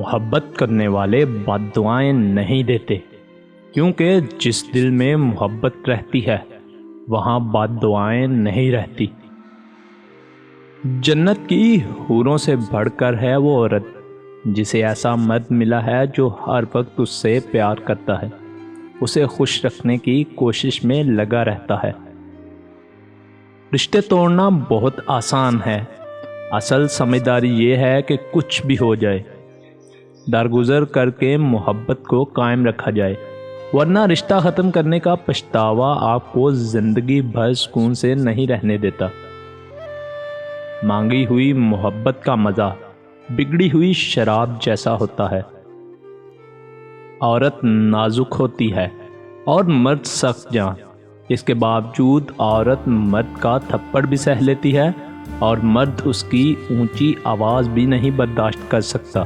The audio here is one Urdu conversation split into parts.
محبت کرنے والے بد دعائیں نہیں دیتے، کیونکہ جس دل میں محبت رہتی ہے وہاں بد دعائیں نہیں رہتی۔ جنت کی حوروں سے بڑھ کر ہے وہ عورت جسے ایسا مرد ملا ہے جو ہر وقت اس سے پیار کرتا ہے، اسے خوش رکھنے کی کوشش میں لگا رہتا ہے۔ رشتے توڑنا بہت آسان ہے، اصل سمجھداری یہ ہے کہ کچھ بھی ہو جائے درگزر کر کے محبت کو قائم رکھا جائے، ورنہ رشتہ ختم کرنے کا پچھتاوا آپ کو زندگی بھر سکون سے نہیں رہنے دیتا۔ مانگی ہوئی محبت کا مزہ بگڑی ہوئی شراب جیسا ہوتا ہے۔ عورت نازک ہوتی ہے اور مرد سخت جان، اس کے باوجود عورت مرد کا تھپڑ بھی سہ لیتی ہے اور مرد اس کی اونچی آواز بھی نہیں برداشت کر سکتا۔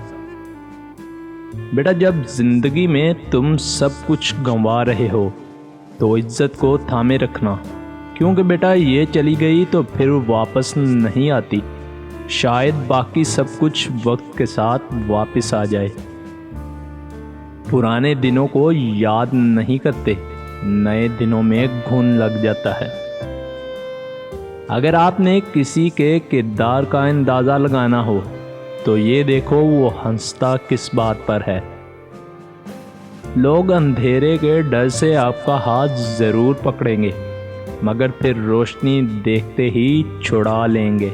بیٹا، جب زندگی میں تم سب کچھ گنوا رہے ہو تو عزت کو تھامے رکھنا، کیونکہ بیٹا یہ چلی گئی تو پھر واپس نہیں آتی، شاید باقی سب کچھ وقت کے ساتھ واپس آ جائے۔ پرانے دنوں کو یاد نہیں کرتے، نئے دنوں میں گھن لگ جاتا ہے۔ اگر آپ نے کسی کے کردار کا اندازہ لگانا ہو تو یہ دیکھو وہ ہنستا کس بات پر ہے۔ لوگ اندھیرے کے ڈر سے آپ کا ہاتھ ضرور پکڑیں گے، مگر پھر روشنی دیکھتے ہی چھڑا لیں گے۔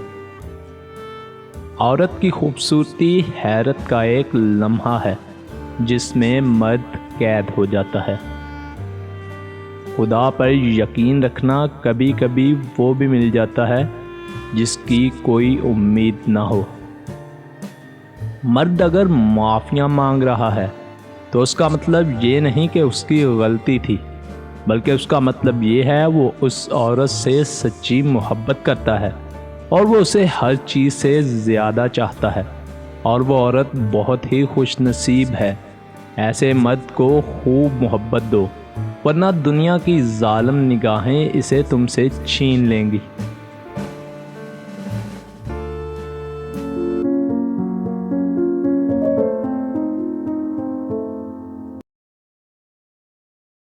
عورت کی خوبصورتی حیرت کا ایک لمحہ ہے جس میں مرد قید ہو جاتا ہے۔ خدا پر یقین رکھنا، کبھی کبھی وہ بھی مل جاتا ہے جس کی کوئی امید نہ ہو۔ مرد اگر معافیاں مانگ رہا ہے تو اس کا مطلب یہ نہیں کہ اس کی غلطی تھی، بلکہ اس کا مطلب یہ ہے وہ اس عورت سے سچی محبت کرتا ہے اور وہ اسے ہر چیز سے زیادہ چاہتا ہے، اور وہ عورت بہت ہی خوش نصیب ہے۔ ایسے مرد کو خوب محبت دو، ورنہ دنیا کی ظالم نگاہیں اسے تم سے چھین لیں گی۔